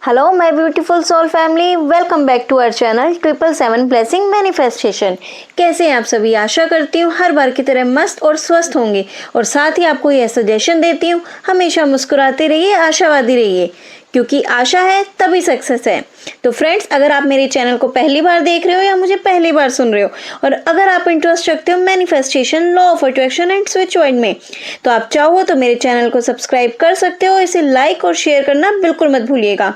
Hello my beautiful soul family, welcome back to our channel 777 blessing manifestation. कैसे हैं आप सभी? आशा करती हूँ हर बार की तरह मस्त और स्वस्थ होंगे। और साथ ही आपको यह सजेशन देती हूँ, हमेशा मुस्कुराते रहिए, आशावादी रहिए, क्योंकि आशा है तभी सक्सेस है। तो फ्रेंड्स, अगर आप मेरे चैनल को पहली बार देख रहे हो या मुझे पहली बार सुन रहे हो और अगर आप इंटरेस्ट रखते हो manifestation, law of attraction and switch word में, तो आप चाहो तो मेरे चैनल को सब्सक्राइब कर सकते हो। इसे लाइक और शेयर करना बिल्कुल मत भूलिएगा।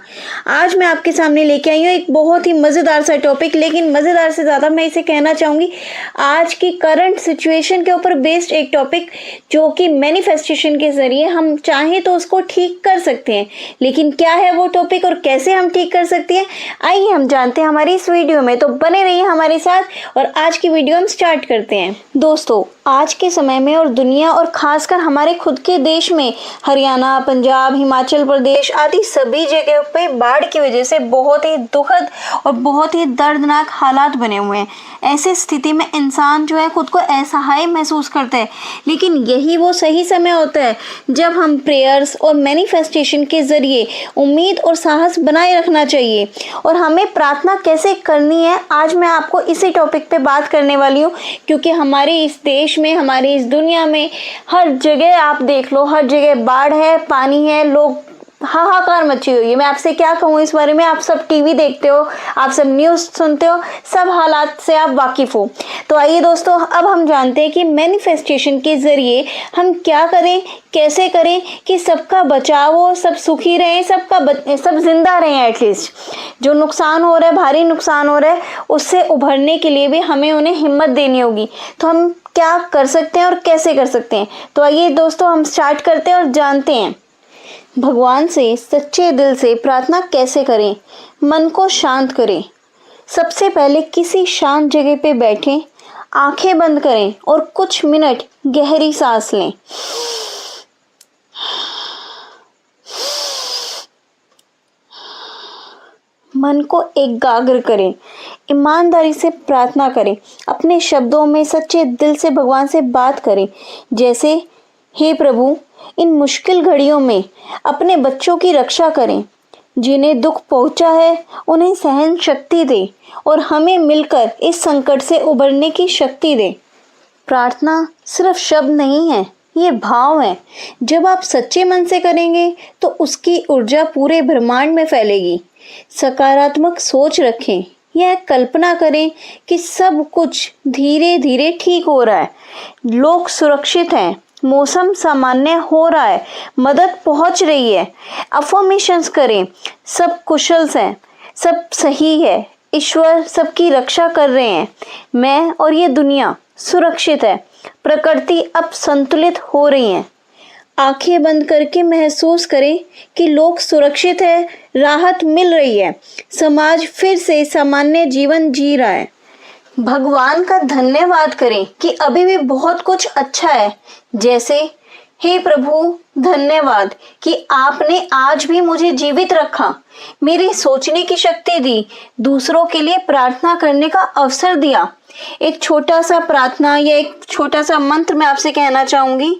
आज मैं आपके सामने लेके आई हूँ एक बहुत ही मजेदार सा टॉपिक, लेकिन मजेदार से ज्यादा मैं इसे कहना चाहूंगी आज की करंट सिचुएशन के ऊपर बेस्ड एक टॉपिक, जो कि मैनिफेस्टेशन के जरिए हम चाहें तो उसको ठीक कर सकते हैं। लेकिन क्या है वो टॉपिक और कैसे हम ठीक कर सकते हैं, आइए हम जानते हैं हमारी इस वीडियो में। तो बने रहिए हमारे साथ और आज की वीडियो हम स्टार्ट करते हैं। दोस्तों, आज के समय में और दुनिया और खासकर हमारे खुद के देश में हरियाणा, पंजाब, हिमाचल प्रदेश आदि सभी जगह पे बाढ़ की वजह से बहुत ही दुखद और बहुत ही दर्दनाक हालात बने हुए हैं। ऐसी स्थिति में इंसान जो है खुद को असहाय महसूस करता है, लेकिन यही वो सही समय होता है जब हम प्रेयर्स और मैनिफेस्टेशन के जरिए उम्मीद और साहस बनाए रखना चाहिए। और हमें प्रार्थना कैसे करनी है, आज मैं आपको इसी टॉपिक पे बात करने वाली हूँ, क्योंकि हमारे इस देश में, हमारी इस दुनिया में हर जगह आप देख लो, हर जगह बाढ़ है, पानी है, लोग हाहाकार मची हुई है। मैं आपसे क्या कहूँ इस बारे में, आप सब टीवी देखते हो, आप सब न्यूज़ सुनते हो, सब हालात से आप वाकिफ हो। तो आइए दोस्तों, अब हम जानते हैं कि मैनिफेस्टेशन के जरिए हम क्या करें, कैसे करें कि सबका बचाव हो, सब सुखी रहें, सब जिंदा रहें। एटलीस्ट जो नुकसान हो रहा है, भारी नुकसान हो रहा है, उससे उभरने के लिए भी हमें उन्हें हिम्मत देनी होगी। तो हम क्या कर सकते हैं और कैसे कर सकते हैं, तो आइए दोस्तों हम स्टार्ट करते हैं और जानते हैं भगवान से सच्चे दिल से प्रार्थना कैसे करें। मन को शांत करें। सबसे पहले किसी शांत जगह पे बैठें, आंखें बंद करें और कुछ मिनट गहरी सांस लें। मन को एकाग्र करें, ईमानदारी से प्रार्थना करें, अपने शब्दों में सच्चे दिल से भगवान से बात करें, जैसे हे प्रभु, इन मुश्किल घड़ियों में अपने बच्चों की रक्षा करें, जिन्हें दुख पहुंचा है उन्हें सहन शक्ति दे और हमें मिलकर इस संकट से उबरने की शक्ति दे। प्रार्थना सिर्फ शब्द नहीं है, ये भाव है। जब आप सच्चे मन से करेंगे तो उसकी ऊर्जा पूरे ब्रह्मांड में फैलेगी। सकारात्मक सोच रखें, यह कल्पना करें कि सब कुछ धीरे धीरे ठीक हो रहा है, लोग सुरक्षित हैं, मौसम सामान्य हो रहा है, मदद पहुंच रही है। अफर्मेशंस करें, सब कुशल हैं, सब सही है, ईश्वर सबकी रक्षा कर रहे हैं, मैं और ये दुनिया सुरक्षित है, प्रकृति अब संतुलित हो रही है। आंखें बंद करके महसूस करें कि लोग सुरक्षित है, राहत मिल रही है, समाज फिर से सामान्य जीवन जी रहा है। भगवान का धन्यवाद करें कि अभी भी बहुत कुछ अच्छा है, जैसे हे प्रभु, धन्यवाद कि आपने आज भी मुझे जीवित रखा, मेरी सोचने की शक्ति दी, दूसरों के लिए प्रार्थना करने का अवसर दिया। एक छोटा सा प्रार्थना या एक छोटा सा मंत्र मैं आपसे कहना चाहूंगी।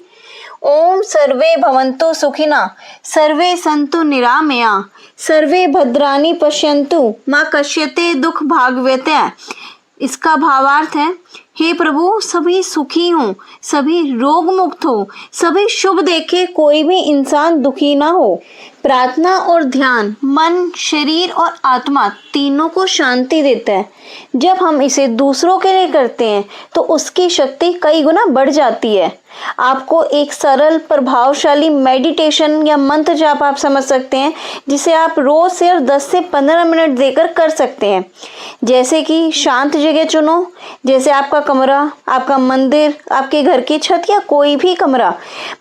ओम सर्वे भवन्तु सुखिना, सर्वे सन्तु निरामया, सर्वे भद्राणि पश्यन्तु, माँ कश्यते दुख भाग्यते। इसका भावार्थ है, हे प्रभु, सभी सुखी हों, सभी रोग मुक्त हो, सभी शुभ देखे, कोई भी इंसान दुखी ना हो। प्रार्थना और ध्यान मन, शरीर और आत्मा तीनों को शांति देता है। जब हम इसे दूसरों के लिए करते हैं तो उसकी शक्ति कई गुना बढ़ जाती है। आपको एक सरल प्रभावशाली मेडिटेशन या मंत्र जाप आप समझ सकते हैं, जिसे आप रोज से 10 से 15 मिनट देकर कर सकते हैं। जैसे कि शांत जगह चुनो, जैसे आपका कमरा, आपका मंदिर, आपके घर की छत या कोई भी कमरा।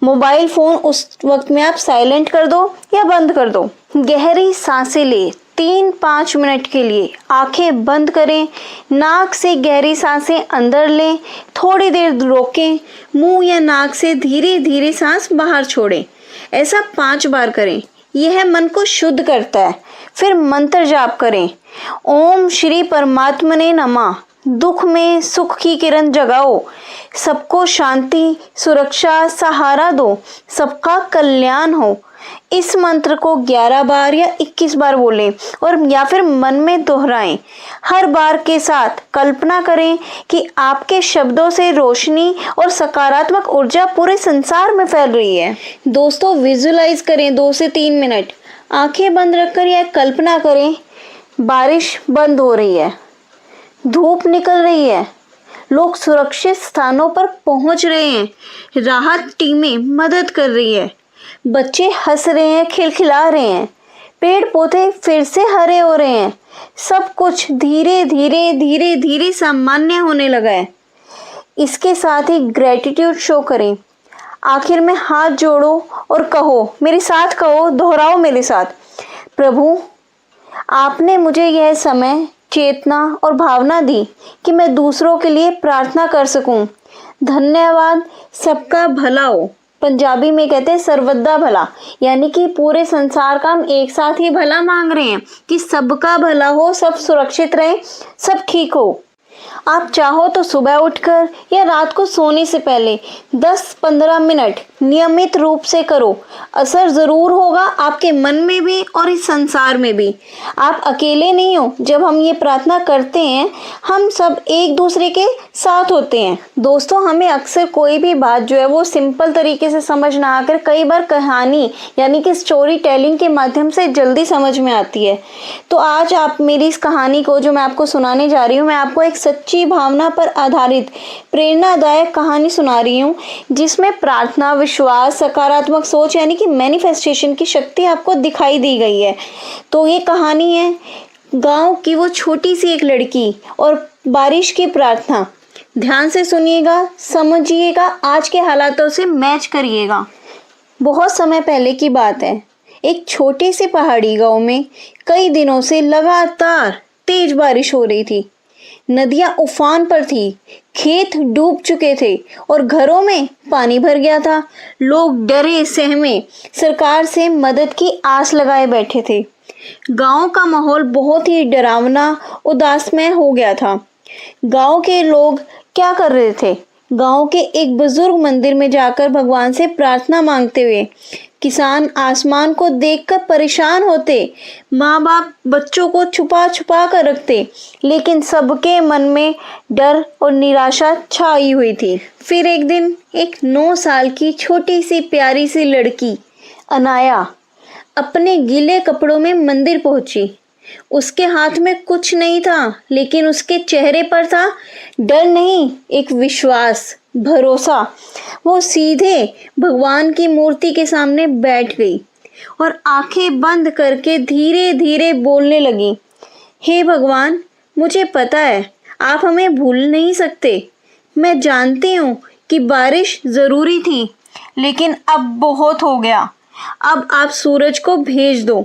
मोबाइल फोन उस वक्त में आप साइलेंट कर दो या बंद कर दो। गहरी सांसें ले, 3-5 मिनट के लिए आंखें बंद करें, नाक से गहरी सांसें अंदर लें, थोड़ी देर रोकें, मुंह या नाक से धीरे धीरे सांस बाहर छोड़ें। ऐसा 5 बार करें, यह मन को शुद्ध करता है। फिर मंत्र जाप करें, ओम श्री परमात्मने नमः, दुख में सुख की किरण जगाओ, सबको शांति, सुरक्षा, सहारा दो, सबका कल्याण हो, इस मंत्र को 11 बार या 21 बार बोलें और या फिर मन में दोहराएं। हर बार के साथ कल्पना करें कि आपके शब्दों से रोशनी और सकारात्मक ऊर्जा पूरे संसार में फैल रही है। दोस्तों, विजुलाइज करें 2 से 3 मिनट। आंखें बंद रखकर यह कल्पना करें, बारिश बंद हो रही है, धूप निकल रही है, लोग सुरक्षित स्थानों पर पहुंच रहे हैं, राहत टीमें मदद कर रही है, बच्चे हंस रहे हैं, खिलखिला रहे हैं, पेड़ पौधे फिर से हरे हो रहे हैं, सब कुछ धीरे धीरे धीरे धीरे सामान्य होने लगा है। इसके साथ ही ग्रेटिट्यूड शो करें। आखिर में हाथ जोड़ो और कहो, मेरे साथ कहो, दोहराओ मेरे साथ, प्रभु आपने मुझे यह समय, चेतना और भावना दी कि मैं दूसरों के लिए प्रार्थना कर सकूं। धन्यवाद। सबका भला हो। पंजाबी में कहते हैं सर्वदा भला, यानी कि पूरे संसार का हम एक साथ ही भला मांग रहे हैं कि सबका भला हो, सब सुरक्षित रहे, सब ठीक हो। आप चाहो तो सुबह उठकर या रात को सोने से पहले 10-15 मिनट नियमित रूप से करो। असर ज़रूर होगा आपके मन में भी और इस संसार में भी। आप अकेले नहीं हो। जब हम ये प्रार्थना करते हैं, हम सब एक दूसरे के साथ होते हैं। दोस्तों, हमें अक्सर कोई भी बात जो है वो सिंपल तरीके से समझ ना आकर कई बार कहानी यानी कि स्टोरी टेलिंग के माध्यम से जल्दी समझ में आती है। तो आज आप मेरी इस कहानी को जो मैं आपको सुनाने जा रही हूँ, मैं आपको एक सच्ची भावना पर आधारित प्रेरणादायक कहानी सुना रही हूँ, जिसमें प्रार्थना, विश्वास, सकारात्मक सोच यानी कि मैनिफेस्टेशन की शक्ति आपको दिखाई दी गई है। तो ये कहानी है गांव की वो छोटी सी एक लड़की और बारिश की प्रार्थना। ध्यान से सुनिएगा, समझिएगा, आज के हालातों से मैच करिएगा। बहुत समय पहले की बात है। एक छोटे से पहाड़ी गांव में कई दिनों से लगातार तेज बारिश हो रही थी। नदियां उफान पर थी, खेत डूब चुके थे और घरों में पानी भर गया था। लोग डरे सहमे सरकार से मदद की आस लगाए बैठे थे। गांव का माहौल बहुत ही डरावना, उदासमय हो गया था। गांव के लोग क्या कर रहे थे? गांव के एक बुजुर्ग मंदिर में जाकर भगवान से प्रार्थना मांगते हुए। किसान आसमान को देखकर परेशान होते, माँ बाप बच्चों को छुपा छुपा कर रखते, लेकिन सबके मन में डर और निराशा छाई हुई थी। फिर एक दिन एक 9 साल की छोटी सी प्यारी सी लड़की अनाया अपने गीले कपड़ों में मंदिर पहुंची। उसके हाथ में कुछ नहीं था, लेकिन उसके चेहरे पर था डर नहीं, एक विश्वास, भरोसा। वो सीधे भगवान की मूर्ति के सामने बैठ गई और आंखें बंद करके धीरे धीरे बोलने लगी, हे भगवान, मुझे पता है आप हमें भूल नहीं सकते। मैं जानती हूँ कि बारिश जरूरी थी, लेकिन अब बहुत हो गया। अब आप सूरज को भेज दो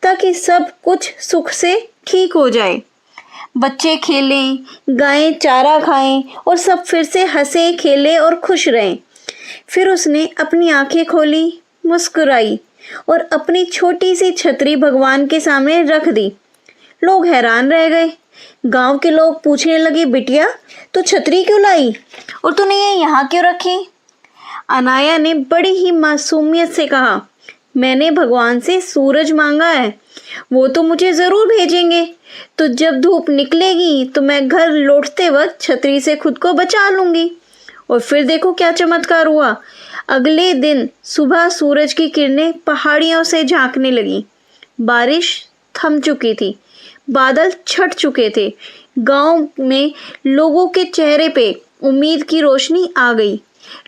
ताकि सब कुछ सुख से ठीक हो जाए। बच्चे खेलें, गायें चारा खाएं और सब फिर से हंसे खेले और खुश रहें। फिर उसने अपनी आंखें खोली, मुस्कुराई और अपनी छोटी सी छतरी भगवान के सामने रख दी। लोग हैरान रह गए। गांव के लोग पूछने लगे, बिटिया तो छतरी क्यों लाई और तूने ये यहाँ क्यों रखी? अनाया ने बड़ी ही मासूमियत से कहा, मैंने भगवान से सूरज मांगा है, वो तो मुझे जरूर भेजेंगे। तो जब धूप निकलेगी तो मैं घर लौटते वक्त छतरी से खुद को बचा लूंगी। और फिर देखो क्या चमत्कार हुआ। अगले दिन सुबह सूरज की किरणें पहाड़ियों से झांकने लगी। बारिश थम चुकी थी, बादल छट चुके थे। गांव में लोगों के चेहरे पे उम्मीद की रोशनी आ गई।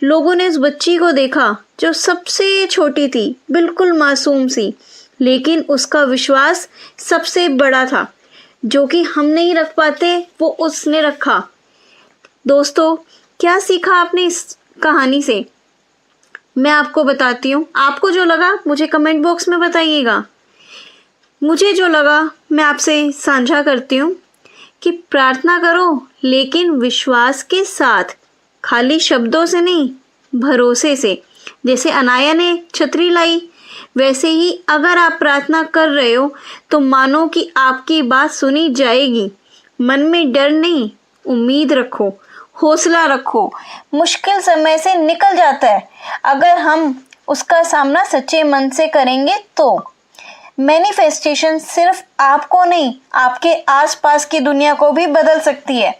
लोगों ने उस बच्ची को देखा जो सबसे छोटी थी, बिल्कुल मासूम सी, लेकिन उसका विश्वास सबसे बड़ा था। जो कि हम नहीं रख पाते, वो उसने रखा। दोस्तों, क्या सीखा आपने इस कहानी से? मैं आपको बताती हूँ। आपको जो लगा मुझे कमेंट बॉक्स में बताइएगा। मुझे जो लगा मैं आपसे साझा करती हूँ कि प्रार्थना करो, लेकिन विश्वास के साथ, खाली शब्दों से नहीं, भरोसे से। जैसे अनाया ने छतरी लाई, वैसे ही अगर आप प्रार्थना कर रहे हो तो मानो कि आपकी बात सुनी जाएगी। मन में डर नहीं, उम्मीद रखो, हौसला रखो। मुश्किल समय से निकल जाता है अगर हम उसका सामना सच्चे मन से करेंगे तो मैनिफेस्टेशन सिर्फ आपको नहीं, आपके आसपास की दुनिया को भी बदल सकती है।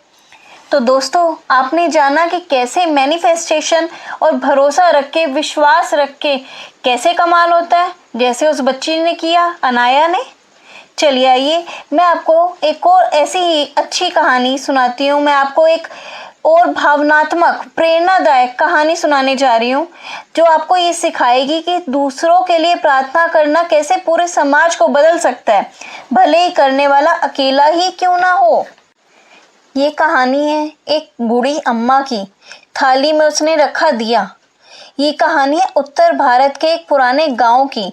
तो दोस्तों, आपने जाना कि कैसे मैनिफेस्टेशन और भरोसा रख के, विश्वास रख के कैसे कमाल होता है, जैसे उस बच्ची ने किया, अनाया ने। चलिए आइए मैं आपको एक और ऐसी ही अच्छी कहानी सुनाती हूँ। मैं आपको एक और भावनात्मक, प्रेरणादायक कहानी सुनाने जा रही हूँ, जो आपको ये सिखाएगी कि दूसरों के लिए प्रार्थना करना कैसे पूरे समाज को बदल सकता है, भले ही करने वाला अकेला ही क्यों ना हो। ये कहानी है एक बूढ़ी अम्मा की, थाली में उसने रखा दिया। ये कहानी है उत्तर भारत के एक पुराने गांव की,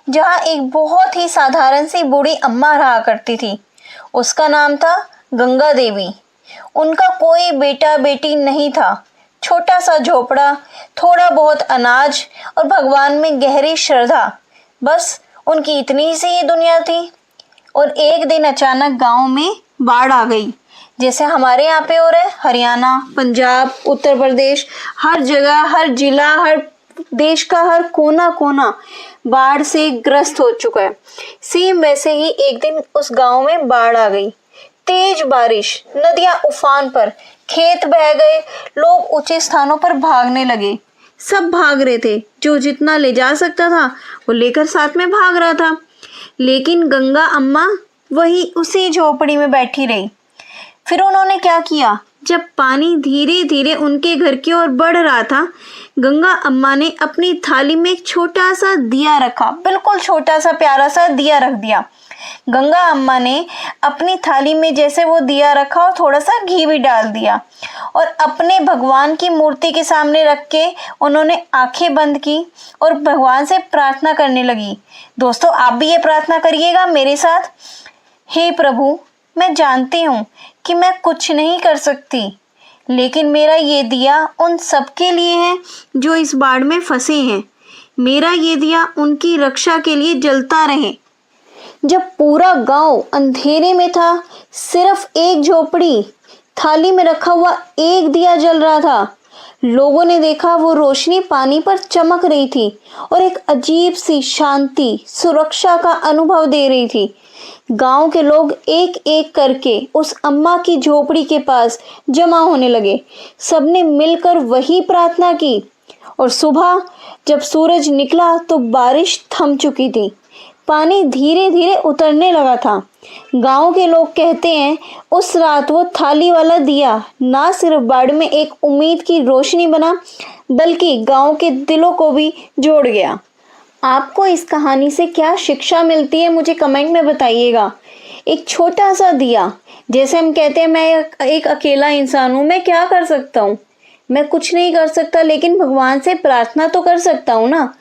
जहाँ एक बहुत ही साधारण सी बूढ़ी अम्मा रहा करती थी। उसका नाम था गंगा देवी। उनका कोई बेटा बेटी नहीं था। छोटा सा झोपड़ा, थोड़ा बहुत अनाज और भगवान में गहरी श्रद्धा, बस उनकी इतनी सी ही दुनिया थी। और एक दिन अचानक गांव में बाढ़ आ गई। जैसे हमारे यहाँ पे हो रहा है, हरियाणा, पंजाब, उत्तर प्रदेश, हर जगह, हर जिला, हर देश का हर कोना कोना बाढ़ से ग्रस्त हो चुका है। सेम वैसे ही एक दिन उस गांव में बाढ़ आ गई। तेज बारिश, नदियां उफान पर, खेत बह गए, लोग ऊंचे स्थानों पर भागने लगे। सब भाग रहे थे, जो जितना ले जा सकता था वो लेकर साथ में भाग रहा था। लेकिन गंगा अम्मा वही उसी झोपड़ी में बैठी रही। फिर उन्होंने क्या किया, जब पानी धीरे धीरे उनके घर की ओर बढ़ रहा था, गंगा अम्मा ने अपनी थाली में एक छोटा सा दिया रखा, बिल्कुल छोटा सा प्यारा सा दिया रख दिया। गंगा अम्मा ने अपनी थाली में जैसे वो दिया रखा और थोड़ा सा घी भी डाल दिया और अपने भगवान की मूर्ति के सामने रख के उन्होंने आंखें बंद की और भगवान से प्रार्थना करने लगी। दोस्तों, आप भी ये प्रार्थना करिएगा मेरे साथ। हे प्रभु, मैं जानती हूँ कि मैं कुछ नहीं कर सकती, लेकिन मेरा ये दिया उन सबके लिए है जो इस बाढ़ में फंसे हैं। मेरा ये दिया उनकी रक्षा के लिए जलता रहे। जब पूरा गांव अंधेरे में था, सिर्फ एक झोपड़ी, थाली में रखा हुआ एक दिया जल रहा था। लोगों ने देखा वो रोशनी पानी पर चमक रही थी और एक अजीब सी शांति, सुरक्षा का अनुभव दे रही थी। गांव के लोग एक एक करके उस अम्मा की झोपड़ी के पास जमा होने लगे। सबने मिलकर वही प्रार्थना की और सुबह जब सूरज निकला तो बारिश थम चुकी थी। पानी धीरे धीरे उतरने लगा था। गांव के लोग कहते हैं उस रात वो थाली वाला दिया ना सिर्फ बाढ़ में एक उम्मीद की रोशनी बना, बल्कि गांव के दिलों को भी जोड़ गया। आपको इस कहानी से क्या शिक्षा मिलती है, मुझे कमेंट में बताइएगा। एक छोटा सा दिया, जैसे हम कहते हैं मैं एक अकेला इंसान हूँ, मैं क्या कर सकता हूँ, मैं कुछ नहीं कर सकता, लेकिन भगवान से प्रार्थना तो कर सकता हूँ ना।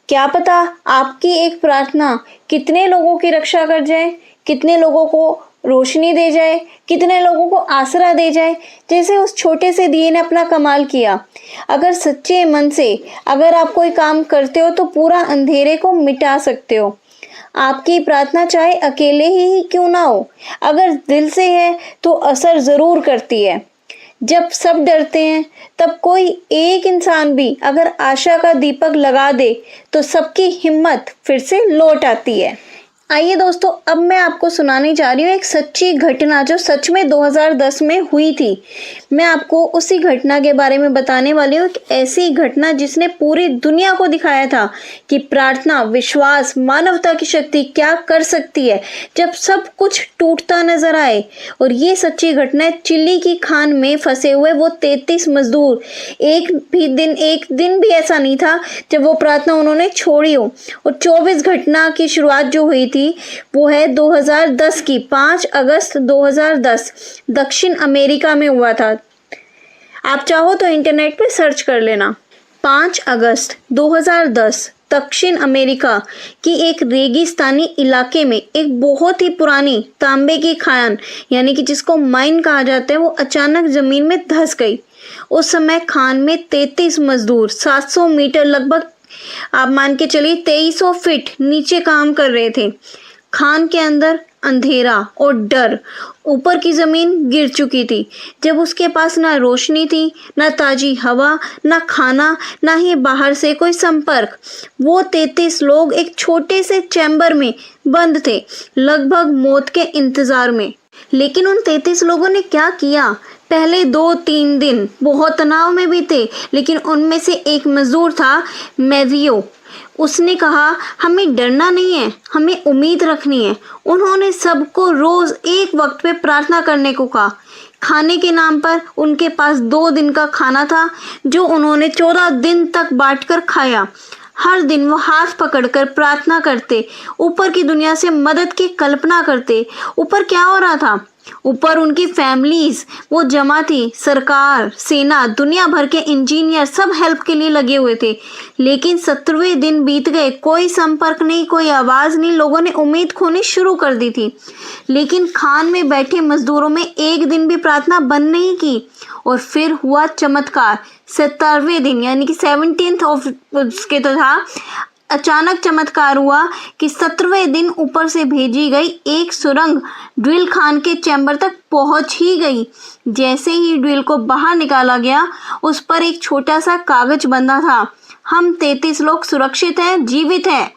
क्या पता आपकी एक प्रार्थना कितने लोगों की रक्षा कर जाए, कितने लोगों को रोशनी दे जाए, कितने लोगों को आसरा दे जाए, जैसे उस छोटे से दिए ने अपना कमाल किया। अगर सच्चे मन से अगर आप कोई काम करते हो तो पूरा अंधेरे को मिटा सकते हो। आपकी प्रार्थना चाहे अकेले ही क्यों ना हो, अगर दिल से है तो असर जरूर करती है। जब सब डरते हैं तब कोई एक इंसान भी अगर आशा का दीपक लगा दे तो सबकी हिम्मत फिर से लौट आती है। आइए दोस्तों, अब मैं आपको सुनाने जा रही हूँ एक सच्ची घटना जो सच में 2010 में हुई थी। मैं आपको उसी घटना के बारे में बताने वाली हूँ, एक ऐसी घटना जिसने पूरी दुनिया को दिखाया था कि प्रार्थना, विश्वास, मानवता की शक्ति क्या कर सकती है जब सब कुछ टूटता नजर आए। और ये सच्ची घटना है चिली की खान में फंसे हुए वो 33 मजदूर। एक दिन भी ऐसा नहीं था जब वो प्रार्थना उन्होंने छोड़ी हो। और 24 घटना की शुरुआत जो हुई थी वो है 2010 की, 5 अगस्त 2010 दक्षिण अमेरिका में हुआ था। आप चाहो तो इंटरनेट पे सर्च कर लेना। 5 अगस्त 2010 दक्षिण अमेरिका की एक रेगिस्तानी इलाके में एक बहुत ही पुरानी तांबे की खान, यानी कि जिसको माइन कहा जाता है, वो अचानक जमीन में धंस गई। उस समय खान में 33 मजदूर 700 मीटर, लगभग आप मान के चलिए 2300 फीट नीचे काम कर रहे थे। खान के अंदर अंधेरा और डर। ऊपर की जमीन गिर चुकी थी। जब उसके पास ना रोशनी थी, ना ताजी हवा, ना खाना, ना ही बाहर से कोई संपर्क। वो 33 लोग एक छोटे से चैम्बर में बंद थे, लगभग मौत के इंतजार में। लेकिन उन 33 लोगों ने क्या किया? पहले 2-3 दिन बहुत तनाव में भी थे, लेकिन उनमें से एक मजदूर था, मैवियो। उसने कहा, हमें डरना नहीं है, हमें उम्मीद रखनी है। उन्होंने सबको रोज एक वक्त पे प्रार्थना करने को कहा। खाने के नाम पर उनके पास 2 दिन का खाना था, जो उन्होंने 14 दिन तक बांटकर खाया। हर दिन वो हाथ पकड़कर प्रार्थना करते, ऊपर की दुनिया से मदद की कल्पना करते। ऊपर क्या हो रहा था? ऊपर उनकी फैमिलीज वो जमा थी, सरकार, सेना, दुनिया भर के इंजीनियर सब हेल्प के लिए लगे हुए थे। लेकिन 17वें दिन बीत गए, कोई संपर्क नहीं, कोई आवाज नहीं। लोगों ने उम्मीद खोनी शुरू कर दी थी। लेकिन खान में बैठे मजदूरों में एक दिन भी प्रार्थना बंद नहीं की। और फिर हुआ चमत्कार। 17वें दिन यानी कि 17th ऑफ उसके तो था, अचानक चमत्कार हुआ कि 17वें दिन ऊपर से भेजी गई एक सुरंग ड्रिल खान के चैम्बर तक पहुंच ही गई। जैसे ही ड्रिल को बाहर निकाला गया, उस पर एक छोटा सा कागज बंधा था, हम 33 लोग सुरक्षित हैं, जीवित हैं।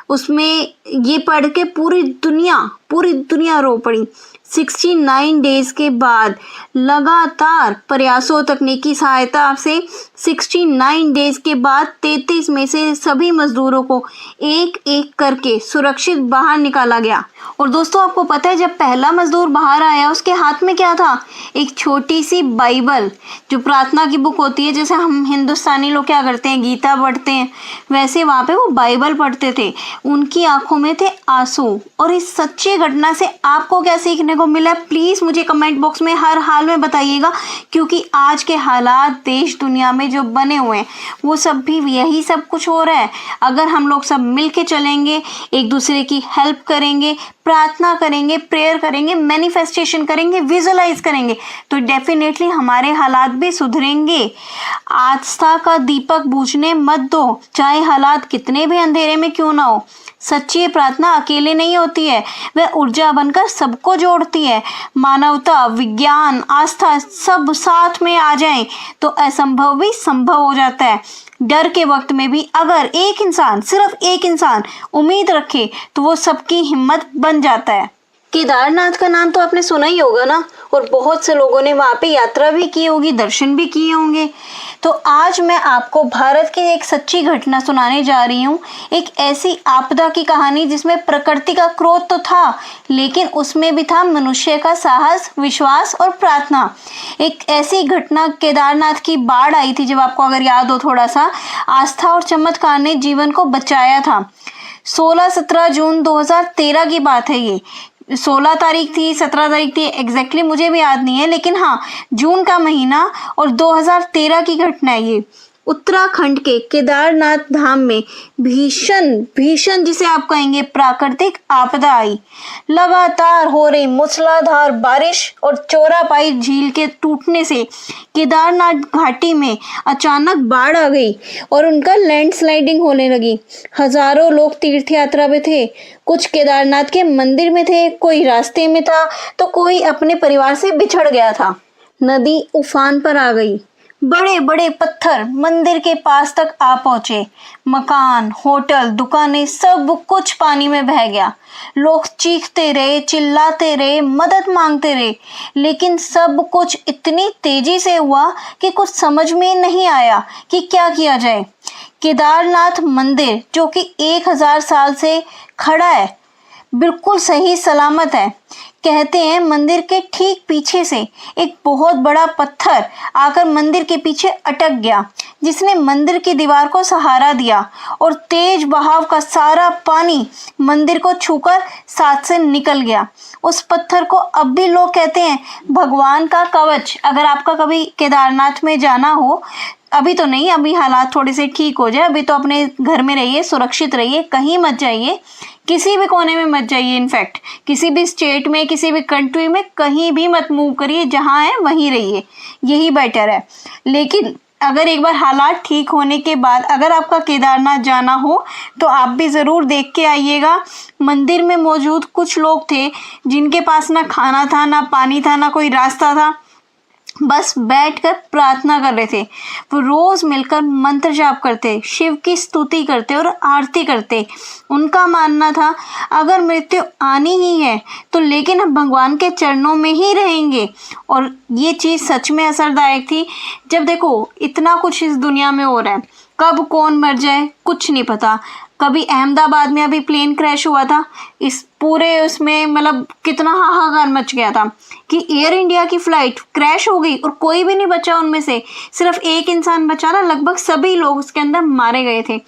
उसमें ये पढ़ के पूरी दुनिया रो पड़ी। 69 डेज के बाद लगातार प्रयासों, तकनीकी सहायता से 69 डेज के बाद 33 में से सभी मजदूरों को एक एक करके सुरक्षित बाहर निकाला गया। और दोस्तों, आपको पता है, जब पहला मजदूर बाहर आया, उसके हाथ में क्या था? एक छोटी सी बाइबल, जो प्रार्थना की बुक होती है। जैसे हम हिंदुस्तानी लोग क्या करते हैं, गीता पढ़ते हैं, वैसे वहाँ पे वो बाइबल पढ़ते थे। उनकी आंखों में थे आंसू। और इस सच्ची घटना से आपको क्या सीखने को मिला, प्लीज मुझे कमेंट बॉक्स में हर हाल में बताइएगा। क्योंकि आज के हालात देश दुनिया में जो बने हुए हैं, वो सब भी यही सब कुछ हो रहा है। अगर हम लोग सब मिल के चलेंगे, एक दूसरे की हेल्प करेंगे, प्रार्थना करेंगे, प्रेयर करेंगे, मैनिफेस्टेशन करेंगे, विजुअलाइज करेंगे, तो डेफिनेटली हमारे हालात भी सुधरेंगे। आस्था का दीपक बुझने मत दो, चाहे हालात कितने भी अंधेरे में क्यों ना हो। सच्ची प्रार्थना अकेले नहीं होती है, वह ऊर्जा बनकर सबको जोड़ती है। मानवता, विज्ञान, आस्था सब साथ में आ जाएं तो असंभव भी संभव हो जाता है। डर के वक्त में भी अगर एक इंसान, सिर्फ एक इंसान उम्मीद रखे, तो वो सबकी हिम्मत बन जाता है। केदारनाथ का नाम तो आपने सुना ही होगा ना, और बहुत से लोगों ने वहाँ पे यात्रा भी की होगी, दर्शन भी किए होंगे। तो आज मैं आपको भारत की एक सच्ची घटना सुनाने जा रही हूँ। एक ऐसी आपदा की कहानी जिसमें प्रकृति का क्रोध तो था, लेकिन उसमें भी था मनुष्य का साहस, विश्वास और प्रार्थना। एक ऐसी घटना, केदारनाथ की बाढ़ आई थी, जब आपको अगर याद हो थोड़ा सा, आस्था और चमत्कार ने जीवन को बचाया था। 16-17 जून 2013 की बात है ये। 16 तारीख थी, 17 तारीख थी, एग्जैक्टली मुझे भी याद नहीं है, लेकिन हाँ, जून का महीना और 2013 की घटना है ये। उत्तराखंड के केदारनाथ धाम में भीषण जिसे आप कहेंगे प्राकृतिक आपदा आई। लगातार हो रही मूसलाधार बारिश और चौरापाई झील के टूटने से केदारनाथ घाटी में अचानक बाढ़ आ गई और उनका लैंडस्लाइडिंग होने लगी। हजारों लोग तीर्थ यात्रा में थे, कुछ केदारनाथ के मंदिर में थे, कोई रास्ते में था, तो कोई अपने परिवार से बिछड़ गया था। नदी उफान पर आ गई, बड़े बड़े पत्थर मंदिर के पास तक आ पहुंचे। मकान, होटल, दुकानें, सब कुछ पानी में बह गया। लोग चीखते रहे, चिल्लाते रहे, मदद मांगते रहे, लेकिन सब कुछ इतनी तेजी से हुआ कि कुछ समझ में नहीं आया कि क्या किया जाए। केदारनाथ मंदिर, जो कि 1000 साल से खड़ा है, बिल्कुल सही सलामत है। कहते हैं मंदिर के ठीक पीछे से एक बहुत बड़ा पत्थर आकर मंदिर के पीछे अटक गया, जिसने मंदिर की दीवार को सहारा दिया और तेज बहाव का सारा पानी मंदिर को छूकर साथ से निकल गया। उस पत्थर को अब भी लोग कहते हैं भगवान का कवच। अगर आपका कभी केदारनाथ में जाना हो, अभी तो नहीं, अभी हालात थोड़े से ठीक हो जाए, अभी तो अपने घर में रहिए, सुरक्षित रहिए, कहीं मत जाइए, किसी भी कोने में मत जाइए। इनफैक्ट किसी भी स्टेट में, किसी भी कंट्री में कहीं भी मत मूव करिए, जहाँ है वहीं रहिए, यही बेटर है। लेकिन अगर एक बार हालात ठीक होने के बाद अगर आपका केदारनाथ जाना हो तो आप भी ज़रूर देख के आइएगा। मंदिर में मौजूद कुछ लोग थे जिनके पास ना खाना था, ना पानी था, ना कोई रास्ता था, बस बैठकर प्रार्थना कर रहे थे। वो रोज मिलकर मंत्र जाप करते, शिव की स्तुति करते और आरती करते। उनका मानना था अगर मृत्यु आनी ही है तो लेकिन हम भगवान के चरणों में ही रहेंगे। और ये चीज़ सच में असरदायक थी। जब देखो इतना कुछ इस दुनिया में हो रहा है, कब कौन मर जाए कुछ नहीं पता। कभी अहमदाबाद में अभी प्लेन क्रैश हुआ था, इस पूरे उसमें मतलब कितना हाहाकार मच गया था कि एयर इंडिया की फ्लाइट क्रैश हो गई और कोई भी नहीं बचा उनमें से, सिर्फ एक इंसान बचा ना, लगभग सभी लोग उसके अंदर मारे गए थे।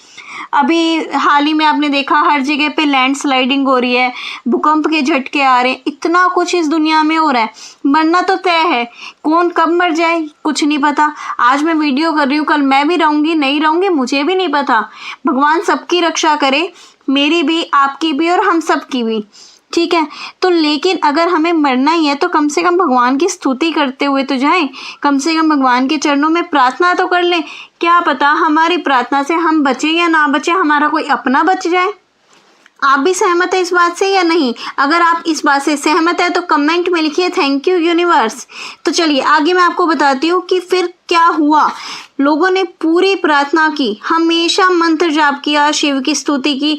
अभी हाल ही में आपने देखा हर जगह पे लैंडस्लाइडिंग हो रही है, भूकंप के झटके आ रहे हैं, इतना कुछ इस दुनिया में हो रहा है। मरना तो तय है, कौन कब मर जाए कुछ नहीं पता। आज मैं वीडियो कर रही हूँ, कल मैं भी रहूँगी नहीं रहूँगी मुझे भी नहीं पता। भगवान सबकी रक्षा करे, मेरी भी, आपकी भी और हम सब की भी, ठीक है। तो लेकिन अगर हमें मरना ही है तो कम से कम भगवान की स्तुति करते हुए तो जाएं, कम से कम भगवान के चरणों में प्रार्थना तो कर लें। क्या पता हमारी प्रार्थना से हम बचे या ना बचे, हमारा कोई अपना बच जाए। आप भी सहमत है इस बात से या नहीं? अगर आप इस बात से सहमत है तो कमेंट में लिखिए थैंक यू यूनिवर्स। तो चलिए आगे मैं आपको बताती हूँ कि फिर क्या हुआ। लोगों ने पूरी प्रार्थना की, हमेशा मंत्र जाप किया, शिव की स्तुति की।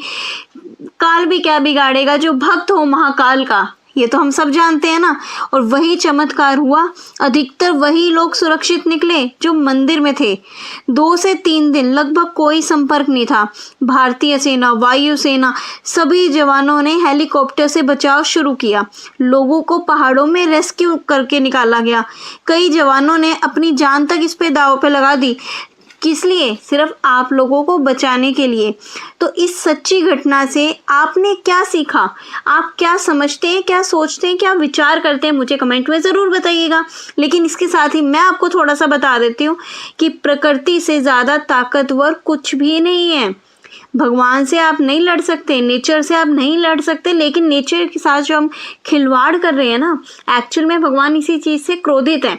काल भी क्या बिगाड़ेगा, जो भक्त हो महाकाल का, ये तो हम सब जानते हैं ना। और वही चमत्कार हुआ, अधिकतर वही लोग सुरक्षित निकले जो मंदिर में थे। 2 से 3 दिन लगभग कोई संपर्क नहीं था। भारतीय सेना, वायुसेना, सभी जवानों ने हेलीकॉप्टर से बचाव शुरू किया। लोगों को पहाड़ों में रेस्क्यू करके निकाला गया। कई जवानों ने अपनी जान तक इस पे दांव पे लगा दी। किस लिए? सिर्फ आप लोगों को बचाने के लिए। तो इस सच्ची घटना से आपने क्या सीखा? आप क्या समझते हैं, क्या सोचते हैं, क्या विचार करते हैं, मुझे कमेंट में ज़रूर बताइएगा। लेकिन इसके साथ ही मैं आपको थोड़ा सा बता देती हूँ कि प्रकृति से ज़्यादा ताकतवर कुछ भी नहीं है। भगवान से आप नहीं लड़ सकते, नेचर से आप नहीं लड़ सकते, लेकिन नेचर के साथ जो हम खिलवाड़ कर रहे हैं ना, एक्चुअल में भगवान इसी चीज़ से क्रोधित है।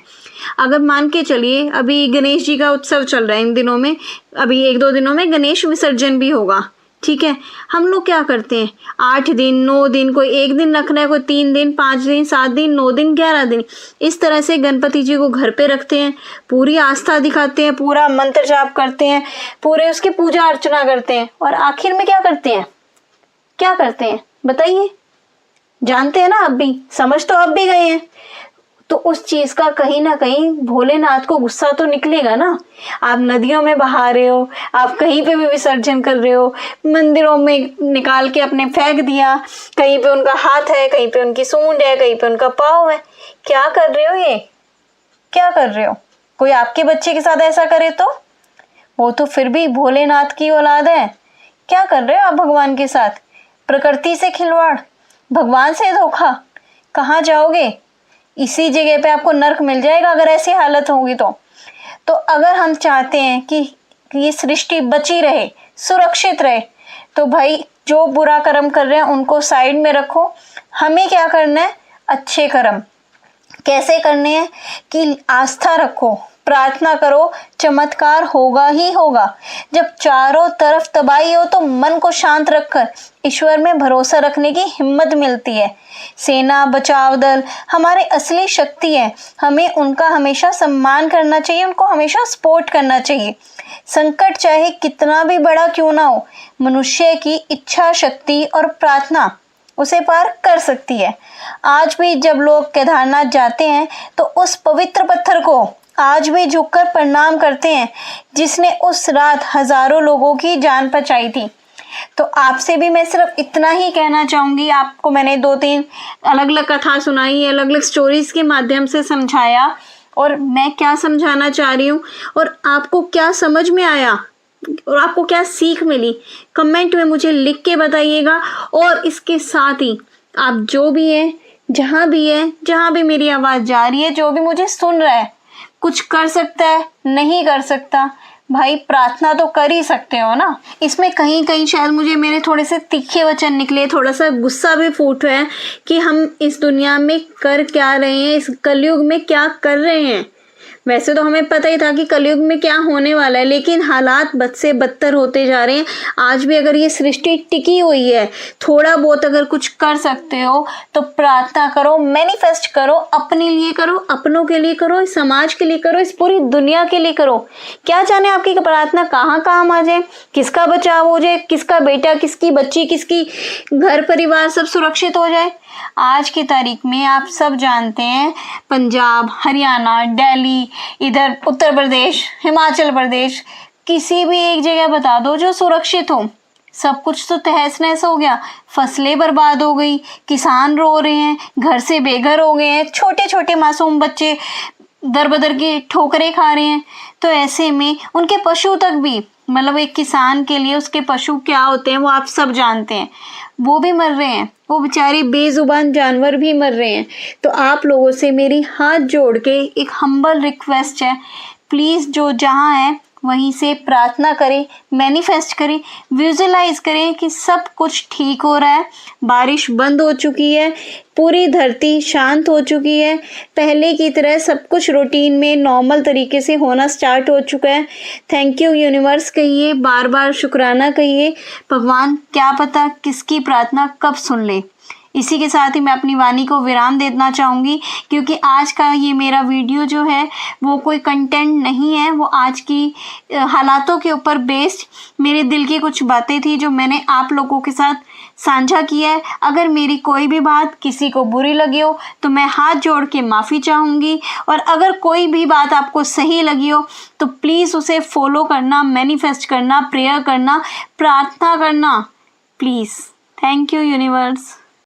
अगर मान के चलिए अभी गणेश जी का उत्सव चल रहा है इन दिनों में, अभी 1-2 दिनों में गणेश विसर्जन भी होगा, ठीक है। हम लोग क्या करते हैं, 8 दिन 9 दिन, कोई 1 दिन रख रहा है, कोई 3 दिन 5 दिन 7 दिन 9 दिन 11 दिन, इस तरह से गणपति जी को घर पे रखते हैं, पूरी आस्था दिखाते हैं, पूरा मंत्र जाप करते हैं, पूरे उसकी पूजा अर्चना करते हैं, और आखिर में क्या करते हैं, क्या करते हैं बताइए? जानते हैं ना, आप भी समझ तो आप भी गए हैं। तो उस चीज का कहीं ना कहीं भोलेनाथ को गुस्सा तो निकलेगा ना। आप नदियों में बहा रहे हो, आप कहीं पे भी विसर्जन कर रहे हो, मंदिरों में निकाल के अपने फेंक दिया, कहीं पे उनका हाथ है, कहीं पे उनकी सूंड है, कहीं पे उनका पाँव है। क्या कर रहे हो, ये क्या कर रहे हो? कोई आपके बच्चे के साथ ऐसा करे तो वो तो फिर भी भोलेनाथ की औलाद है। क्या कर रहे हो आप भगवान के साथ? प्रकृति से खिलवाड़, भगवान से धोखा। कहाँ जाओगे? इसी जगह पे आपको नर्क मिल जाएगा अगर ऐसी हालत होगी तो अगर हम चाहते हैं कि ये सृष्टि बची रहे, सुरक्षित रहे, तो भाई जो बुरा कर्म कर रहे हैं उनको साइड में रखो। हमें क्या करना है? अच्छे कर्म। कैसे करने हैं? कि आस्था रखो, प्रार्थना करो, चमत्कार होगा ही होगा। जब चारों तरफ तबाही हो तो मन को शांत रखकर ईश्वर में भरोसा रखने की हिम्मत मिलती है। सेना, बचाव दल हमारे असली शक्ति है, हमें उनका हमेशा सम्मान करना चाहिए, उनको हमेशा सपोर्ट करना चाहिए। संकट चाहे कितना भी बड़ा क्यों ना हो, मनुष्य की इच्छा शक्ति और प्रार्थना उसे पार कर सकती है। आज भी जब लोग केदारनाथ जाते हैं तो उस पवित्र पत्थर को आज भी झुककर प्रणाम करते हैं जिसने उस रात हजारों लोगों की जान बचाई थी। तो आपसे भी मैं सिर्फ इतना ही कहना चाहूंगी। आपको मैंने 2-3 अलग अलग कथा सुनाई, अलग अलग स्टोरीज के माध्यम से समझाया, और मैं क्या समझाना चाह रही हूँ और आपको क्या समझ में आया और आपको क्या सीख मिली, कमेंट में मुझे लिख के बताइएगा। और इसके साथ ही आप जो भी हैं, जहाँ भी मेरी आवाज़ जा रही है, जो भी मुझे सुन रहा है, कुछ कर सकता है, नहीं कर सकता, भाई प्रार्थना तो कर ही सकते हो ना। इसमें कहीं कहीं शायद मुझे मेरे थोड़े से तीखे वचन निकले, थोड़ा सा गुस्सा भी फूट रहा है कि हम इस दुनिया में कर क्या रहे हैं, इस कलयुग में क्या कर रहे हैं। वैसे तो हमें पता ही था कि कलयुग में क्या होने वाला है, लेकिन हालात बद से बदतर होते जा रहे हैं। आज भी अगर ये सृष्टि टिकी हुई है, थोड़ा बहुत अगर कुछ कर सकते हो तो प्रार्थना करो, मैनिफेस्ट करो, अपने लिए करो, अपनों के लिए करो, इस समाज के लिए करो, इस पूरी दुनिया के लिए करो। क्या जाने आपकी प्रार्थना कहाँ काम आ जाए, किसका बचाव हो जाए, किसका बेटा, किसकी बच्ची, किसकी घर परिवार सब सुरक्षित हो जाए। आज की तारीख में आप सब जानते हैं, पंजाब, हरियाणा, दिल्ली, इधर उत्तर प्रदेश, हिमाचल प्रदेश, किसी भी एक जगह बता दो जो सुरक्षित हो। सब कुछ तो तहस नहस हो गया, फसलें बर्बाद हो गई, किसान रो रहे हैं, घर से बेघर हो गए हैं, छोटे छोटे मासूम बच्चे दर बदर की ठोकरें खा रहे हैं। तो ऐसे में उनके पशु तक भी, मतलब एक किसान के लिए उसके पशु क्या होते हैं वो आप सब जानते हैं, वो भी मर रहे हैं, वो बेचारे बेजुबान जानवर भी मर रहे हैं। तो आप लोगों से मेरी हाथ जोड़ के एक हम्बल रिक्वेस्ट है, प्लीज़ जो जहाँ है वहीं से प्रार्थना करें, मैनिफेस्ट करें, विजुअलाइज करें कि सब कुछ ठीक हो रहा है। बारिश बंद हो चुकी है, पूरी धरती शांत हो चुकी है, पहले की तरह सब कुछ रूटीन में नॉर्मल तरीके से होना स्टार्ट हो चुका है। थैंक यू यूनिवर्स कहिए, बार बार शुक्राना कहिए, भगवान क्या पता किसकी प्रार्थना कब सुन ले। इसी के साथ ही मैं अपनी वाणी को विराम देना चाहूँगी, क्योंकि आज का ये मेरा वीडियो जो है वो कोई कंटेंट नहीं है, वो आज की हालातों के ऊपर बेस्ड मेरे दिल की कुछ बातें थी जो मैंने आप लोगों के साथ साझा किया है। अगर मेरी कोई भी बात किसी को बुरी लगी हो तो मैं हाथ जोड़ के माफ़ी चाहूँगी, और अगर कोई भी बात आपको सही लगी हो तो प्लीज़ उसे फॉलो करना, मैनिफेस्ट करना, प्रेयर करना, प्रार्थना करना प्लीज़। Thank you universe.